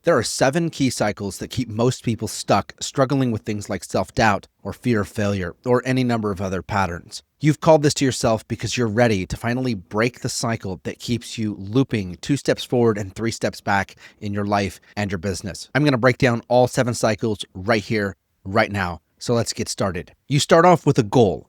There are 7 key cycles that keep most people stuck, struggling with things like self-doubt or fear of failure or any number of other patterns. You've called this to yourself because you're ready to finally break the cycle that keeps you looping 2 steps forward and 3 steps back in your life and your business. I'm going to break down all 7 cycles right here, right now. So let's get started. You start off with a goal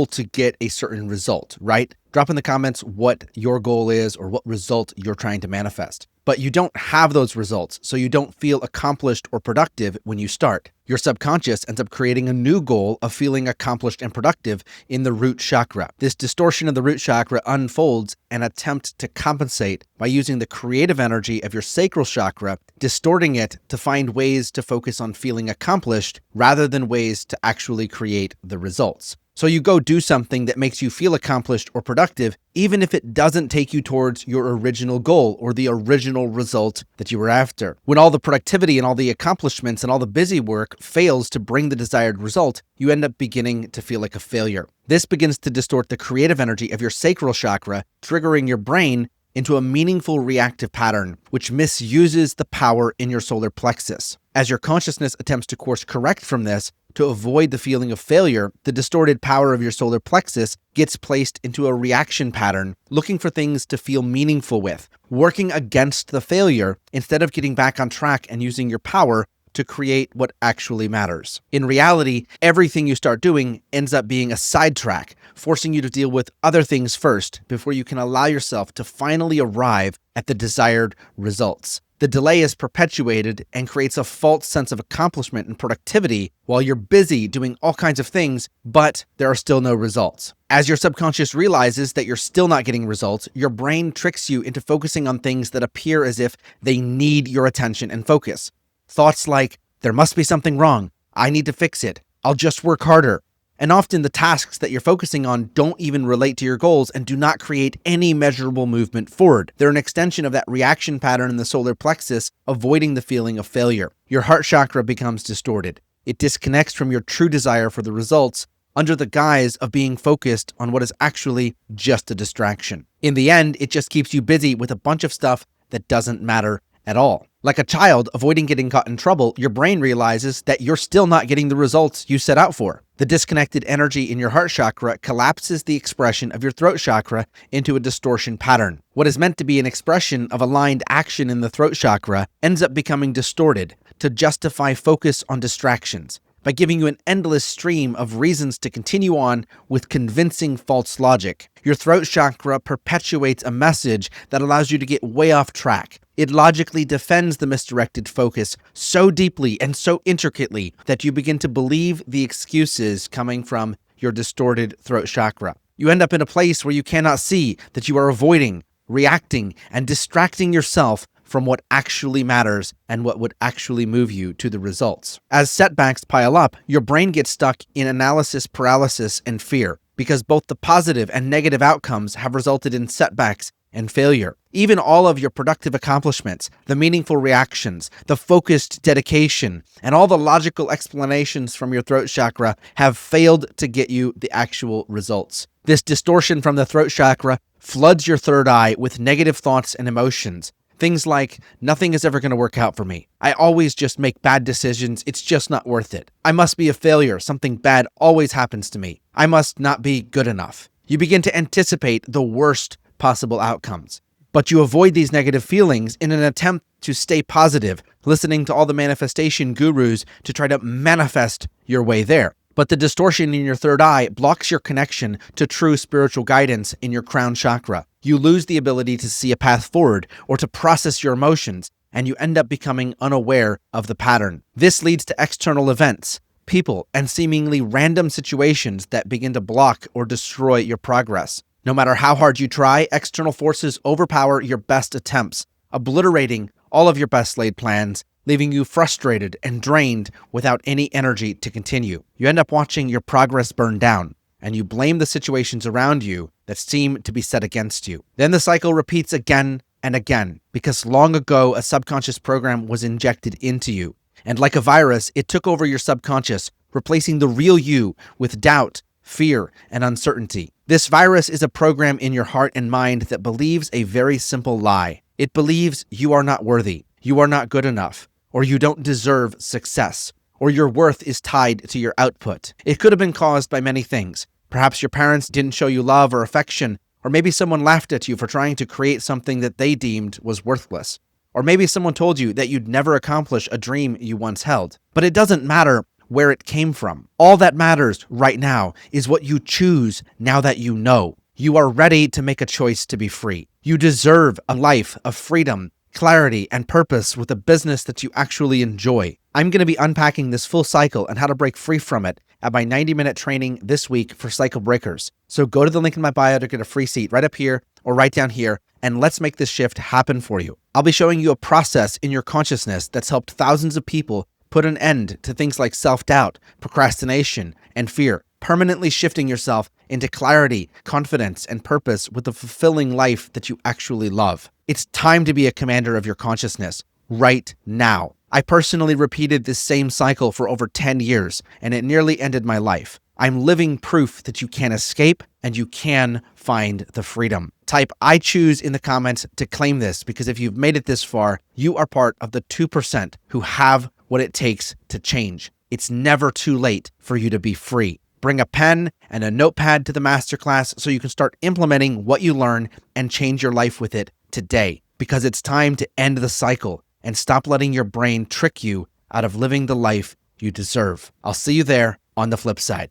to get a certain result, right? Drop in the comments what your goal is or what result you're trying to manifest. But you don't have those results, so you don't feel accomplished or productive when you start. Your subconscious ends up creating a new goal of feeling accomplished and productive in the root chakra. This distortion of the root chakra unfolds an attempt to compensate by using the creative energy of your sacral chakra, distorting it to find ways to focus on feeling accomplished rather than ways to actually create the results. So you go do something that makes you feel accomplished or productive, even if it doesn't take you towards your original goal or the original result that you were after. When all the productivity and all the accomplishments and all the busy work fails to bring the desired result, you end up beginning to feel like a failure. This begins to distort the creative energy of your sacral chakra, triggering your brain into a meaningful reactive pattern, which misuses the power in your solar plexus. As your consciousness attempts to course correct from this, to avoid the feeling of failure, the distorted power of your solar plexus gets placed into a reaction pattern, looking for things to feel meaningful with, working against the failure instead of getting back on track and using your power to create what actually matters. In reality, everything you start doing ends up being a sidetrack, forcing you to deal with other things first before you can allow yourself to finally arrive at the desired results. The delay is perpetuated and creates a false sense of accomplishment and productivity while you're busy doing all kinds of things, but there are still no results. As your subconscious realizes that you're still not getting results, your brain tricks you into focusing on things that appear as if they need your attention and focus. Thoughts like, there must be something wrong, I need to fix it, I'll just work harder. And often the tasks that you're focusing on don't even relate to your goals and do not create any measurable movement forward. They're an extension of that reaction pattern in the solar plexus, avoiding the feeling of failure. Your heart chakra becomes distorted. It disconnects from your true desire for the results under the guise of being focused on what is actually just a distraction. In the end, it just keeps you busy with a bunch of stuff that doesn't matter at all. Like a child avoiding getting caught in trouble, your brain realizes that you're still not getting the results you set out for. The disconnected energy in your heart chakra collapses the expression of your throat chakra into a distortion pattern. What is meant to be an expression of aligned action in the throat chakra ends up becoming distorted to justify focus on distractions, by giving you an endless stream of reasons to continue on with convincing false logic. Your throat chakra perpetuates a message that allows you to get way off track. It logically defends the misdirected focus so deeply and so intricately that you begin to believe the excuses coming from your distorted throat chakra. You end up in a place where you cannot see that you are avoiding, reacting, and distracting yourself from what actually matters and what would actually move you to the results. As setbacks pile up, your brain gets stuck in analysis paralysis and fear, because both the positive and negative outcomes have resulted in setbacks and failure. Even all of your productive accomplishments, the meaningful reactions, the focused dedication, and all the logical explanations from your throat chakra have failed to get you the actual results. This distortion from the throat chakra floods your third eye with negative thoughts and emotions. Things like, nothing is ever going to work out for me. I always just make bad decisions. It's just not worth it. I must be a failure. Something bad always happens to me. I must not be good enough. You begin to anticipate the worst possible outcomes, but you avoid these negative feelings in an attempt to stay positive, listening to all the manifestation gurus to try to manifest your way there. But the distortion in your third eye blocks your connection to true spiritual guidance in your crown chakra. You lose the ability to see a path forward or to process your emotions, and you end up becoming unaware of the pattern. This leads to external events, people, and seemingly random situations that begin to block or destroy your progress. No matter how hard you try, external forces overpower your best attempts, obliterating all of your best laid plans, leaving you frustrated and drained without any energy to continue. You end up watching your progress burn down, and you blame the situations around you that seem to be set against you. Then the cycle repeats again and again, because long ago a subconscious program was injected into you, and like a virus, it took over your subconscious, replacing the real you with doubt, fear, and uncertainty. This virus is a program in your heart and mind that believes a very simple lie. It believes you are not worthy. you are not good enough, or you don't deserve success, or your worth is tied to your output. It could have been caused by many things. Perhaps your parents didn't show you love or affection, or maybe someone laughed at you for trying to create something that they deemed was worthless. Or maybe someone told you that you'd never accomplish a dream you once held. But it doesn't matter where it came from. All that matters right now is what you choose now that you know. You are ready to make a choice to be free. You deserve a life of freedom, clarity, and purpose with a business that you actually enjoy. I'm going to be unpacking this full cycle and how to break free from it at my 90-minute training this week for cycle breakers. So go to the link in my bio to get a free seat right up here or right down here, and let's make this shift happen for you. I'll be showing you a process in your consciousness that's helped thousands of people put an end to things like self-doubt, procrastination, and fear, permanently shifting yourself into clarity, confidence, and purpose with a fulfilling life that you actually love. It's time to be a commander of your consciousness right now. I personally repeated this same cycle for over 10 years, and it nearly ended my life. I'm living proof that you can escape and you can find the freedom. Type "I choose" in the comments to claim this, because if you've made it this far, you are part of the 2% who have what it takes to change. It's never too late for you to be free. Bring a pen and a notepad to the masterclass so you can start implementing what you learn and change your life with it today, because it's time to end the cycle and stop letting your brain trick you out of living the life you deserve. I'll see you there on the flip side.